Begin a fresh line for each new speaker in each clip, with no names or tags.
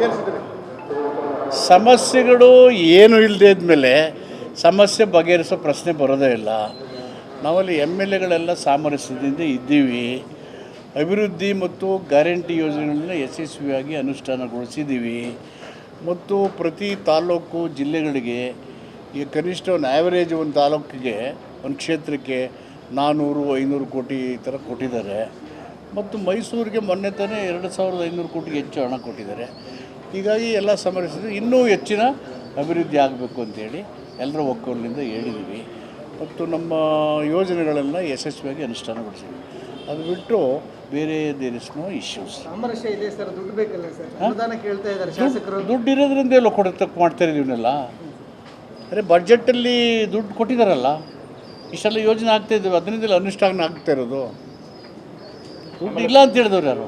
ಬಗೆಹರಿಸಿದ್ದೀರಿ?
ಸಮಸ್ಯೆಗಳು ಏನು ಇಲ್ಲದೆ ಇದ್ಮೇಲೆ ಸಮಸ್ಯೆ ಬಗೆಹರಿಸೋ ಪ್ರಶ್ನೆ ಬರೋದೇ ಇಲ್ಲ. ನಾವಲ್ಲಿ MLAಗಳೆಲ್ಲ ಸಾಮರಸ್ಯದಿಂದ ಇದ್ದೀವಿ. ಅಭಿವೃದ್ಧಿ ಮತ್ತು ಗ್ಯಾರಂಟಿ ಯೋಜನೆಗಳನ್ನ ಯಶಸ್ವಿಯಾಗಿ ಅನುಷ್ಠಾನಗೊಳಿಸಿದ್ದೀವಿ. ಮತ್ತು ಪ್ರತಿ ತಾಲೂಕು ಜಿಲ್ಲೆಗಳಿಗೆ ಈ ಕನಿಷ್ಠ ಒಂದು ಆ್ಯಾವರೇಜ್ ಒಂದು ತಾಲೂಕಿಗೆ ಒಂದು ಕ್ಷೇತ್ರಕ್ಕೆ 400-500 ಕೋಟಿ ಈ ಥರ ಕೊಟ್ಟಿದ್ದಾರೆ. ಮತ್ತು ಮೈಸೂರಿಗೆ ಮೊನ್ನೆ ತಾನೇ 2500 ಕೋಟಿಗೆ ಹೆಚ್ಚು ಹಣ ಕೊಟ್ಟಿದ್ದಾರೆ. ಹೀಗಾಗಿ ಎಲ್ಲ ಸಮರಸಿದ್ದು ಇನ್ನೂ ಹೆಚ್ಚಿನ ಅಭಿವೃದ್ಧಿ ಆಗಬೇಕು ಅಂತೇಳಿ ಎಲ್ಲರ ಒಕ್ಕೂಲಿನಿಂದ ಹೇಳಿದ್ದೀವಿ. ಮತ್ತು ನಮ್ಮ ಯೋಜನೆಗಳನ್ನು ಯಶಸ್ವಿಯಾಗಿ ಅನುಷ್ಠಾನಗೊಳಿಸಿದ್ವಿ. ಅದು ಬಿಟ್ಟು ಬೇರೆ ದೇರ್ ಇಸ್ ನೋ ಇಶ್ಯೂಸ್.
ಸಾಮರಸ್ಯ ಇದೆ ಸರ್, ದುಡ್ಡು ಬೇಕಲ್ಲ ಸರ್, ಅನುದಾನ ಕೇಳ್ತಾ ಇದ್ದಾರೆ ಶಾಸಕರು.
ದುಡ್ಡು ಇರೋದ್ರಿಂದ ಎಲ್ಲ ಮಾಡ್ತಾ ಇದೀವನ್ನೆಲ್ಲ. ಅರೆ ಬಡ್ಜೆಟಲ್ಲಿ ದುಡ್ಡು ಕೊಟ್ಟಿದ್ದಾರಲ್ಲ, ಇಷ್ಟೆಲ್ಲ ಯೋಜನೆ ಆಗ್ತಾಯಿದ್ದೀವಿ, ಅದರಿಂದಲೇ ಅನುಷ್ಠಾನ ಆಗ್ತಾ ಇರೋದು. ದುಡ್ಡು ಇಲ್ಲ ಅಂತ ಹೇಳಿದವ್ರು ಯಾರು?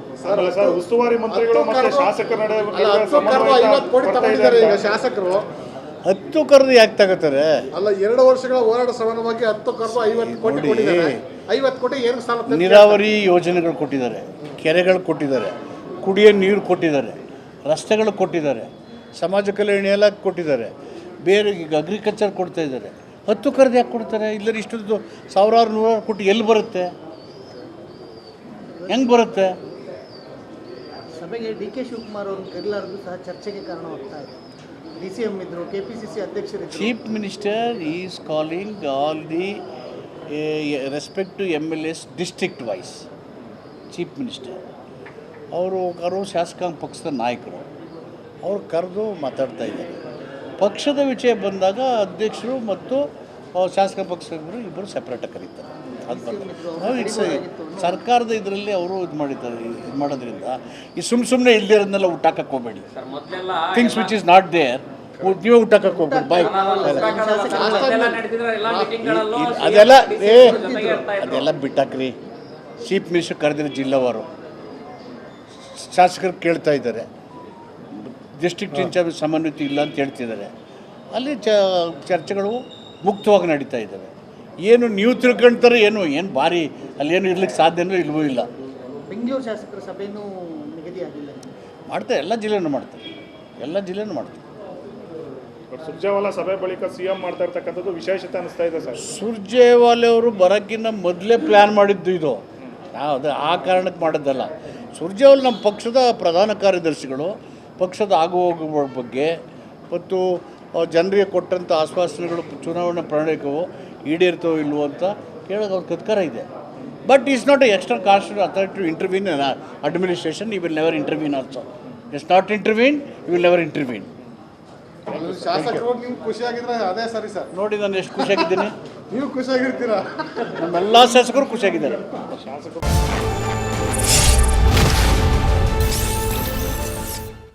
ಉಸ್ತುವಾರಿ ಮಂತ್ರಿಗಳು ಮತ್ತು ಶಾಸಕರ ನಡುವೆ
50 ಕೋಟಿ ತಗೊಂಡಿದ್ದಾರೆ ಈಗ ಶಾಸಕರು.
10 ಕರೆದು ಯಾಕೆ ತಗೋತಾರೆ?
ಅಲ್ಲ, 2 ವರ್ಷಗಳ ಹೋರಾಟ ಸಮಾನವಾಗಿ 10 ಕರೆದು 50 ಕೋಟಿ ಕೊಟ್ಟಿದ್ದಾರೆ. 50 ಕೋಟಿ ಏನು ಸಾಲ?
ನೀರಾವರಿ ಯೋಜನೆಗಳು ಕೊಟ್ಟಿದ್ದಾರೆ, ಕೆರೆಗಳು ಕೊಟ್ಟಿದ್ದಾರೆ, ಕುಡಿಯೋ ನೀರು ಕೊಟ್ಟಿದ್ದಾರೆ, ರಸ್ತೆಗಳು ಕೊಟ್ಟಿದ್ದಾರೆ, ಸಮಾಜ ಕಲ್ಯಾಣ ಇಲಾಖೆ ಕೊಟ್ಟಿದ್ದಾರೆ, ಬೇರೆ ಈಗ ಅಗ್ರಿಕಲ್ಚರ್ ಕೊಡ್ತಾ ಇದ್ದಾರೆ. 10 ಕರೆದು ಯಾಕೆ ಕೊಡ್ತಾರೆ? ಇಲ್ಲದ್ರೆ ಇಷ್ಟೊಂದು ಸಾವಿರಾರು ನೂರಾರು ಕೋಟಿ ಎಲ್ಲಿ ಬರುತ್ತೆ? ಹೆಂಗೆ ಬರುತ್ತೆ?
ಸಭೆಗೆ DK ಶಿವಕುಮಾರ್ ಅವ್ರನ್ನ ಕರೆಲಾರದು ಸಹ ಚರ್ಚೆಗೆ ಕಾರಣವಾಗ್ತಾ ಇದೆ. DCM ಇದ್ರು, KPCC ಅಧ್ಯಕ್ಷರು.
Chief minister is calling all the respect to MLAs district wise. Chief minister ಅವರು ಶಾಸಕಾಂಗ ಪಕ್ಷದ ನಾಯಕರು, ಅವರು ಕರೆದು ಮಾತಾಡ್ತಾ ಇದ್ದಾರೆ. ಪಕ್ಷದ ವಿಷಯ ಬಂದಾಗ ಅಧ್ಯಕ್ಷರು ಮತ್ತು ಶಾಸಕ ಪಕ್ಷಗಳು ಇಬ್ಬರು ಸೆಪ್ರೇಟಾಗಿ ಕರೀತಾರೆ. ಅದು ಇಟ್ಸ್ ಸರ್ಕಾರದ ಇದರಲ್ಲಿ ಅವರು ಇದು ಮಾಡೋದ್ರಿಂದ ಈ ಸುಮ್ಮನೆ ಇಲ್ಲದೆ ಇರೋದನ್ನೆಲ್ಲ ಹುಟ್ಟಾಕಕ್ಕೆ ಹೋಗಬೇಡಿ. Things which is not there ನೀವೇ ಹುಟ್ಟಾಕಕ್ಕೆ ಹೋಗ್ಬೇಡಿ. ಬಾಯ್ ಅದೆಲ್ಲ ಬಿಟ್ಟಾಕ್ರಿ. ಚೀಫ್ ಮಿನಿಸ್ಟರ್ ಕರೆದಿರೋ ಜಿಲ್ಲಾವಾರು ಶಾಸಕರು ಕೇಳ್ತಾ ಇದ್ದಾರೆ. ಡಿಸ್ಟ್ರಿಕ್ಟ್ ಇನ್ಚಾರ್ಜ್ ಸಮನ್ವಯ ಇಲ್ಲ ಅಂತ ಹೇಳ್ತಿದ್ದಾರೆ. ಅಲ್ಲಿ ಚರ್ಚೆಗಳು ಮುಕ್ತವಾಗಿ ನಡೀತಾ ಇದ್ದಾವೆ. ಏನು ನೀವು ತಿಳ್ಕೊಳ್ತಾರೆ ಏನು ಭಾರಿ ಅಲ್ಲೇನು ಇರ್ಲಿಕ್ಕೆ ಸಾಧ್ಯನೂ ಇಲ್ವೂ ಇಲ್ಲ.
ಬೆಂಗಳೂರು ಶಾಸಕರ ಸಭೆಯೂ ನಿಗದಿಯಾಗಿಲ್ಲ.
ಮಾಡ್ತಾರೆ, ಎಲ್ಲ ಜಿಲ್ಲೆನೂ ಮಾಡ್ತಾರೆ.
ಸುರ್ಜೇವಾಲಾ ಸಭೆ ಬಳಿಕ CM ಮಾಡ್ತಾ ಇರ್ತಕ್ಕಂಥದ್ದು ವಿಶೇಷತೆ ಅನಿಸ್ತಾ ಇದೆ ಸರ್.
ಸುರ್ಜೇವಾಲಾ ಅವರು ಬರೋಕ್ಕಿಂತ ಮೊದಲೇ ಪ್ಲ್ಯಾನ್ ಮಾಡಿದ್ದು ಇದು. ಅದು ಆ ಕಾರಣಕ್ಕೆ ಮಾಡೋದಲ್ಲ. ಸುರ್ಜೇವಾಲಾ ನಮ್ಮ ಪಕ್ಷದ ಪ್ರಧಾನ ಕಾರ್ಯದರ್ಶಿಗಳು. ಪಕ್ಷದ ಆಗುಹೋಗುವ ಬಗ್ಗೆ ಮತ್ತು ಜನರಿಗೆ ಕೊಟ್ಟಂಥ ಆಶ್ವಾಸನೆಗಳು ಚುನಾವಣಾ ಪ್ರಣಾಳಿಕೆಯು ಈಡೇರ್ತವೋ ಇಲ್ವೋ ಅಂತ ಕೇಳೋದು ಅವ್ರ ಕತ್ಕರ ಇದೆ. But is not a extra constitution authority to intervene in administration. You will never intervene also. It's not intervene, you will never intervene.
ಶಾಸಕರು ನೀವು ಖುಷಿಯಾಗಿದ್ರೆ ಅದೇ ಸರಿ ಸರ್.
ನೋಡಿ ನಾನು ಎಷ್ಟು ಖುಷಿಯಾಗಿದ್ದೀನಿ.
ನೀವು ಖುಷಿಯಾಗಿರ್ತೀರಾ?
ನಮ್ಮೆಲ್ಲ ಶಾಸಕರು ಖುಷಿಯಾಗಿದ್ದಾರೆ.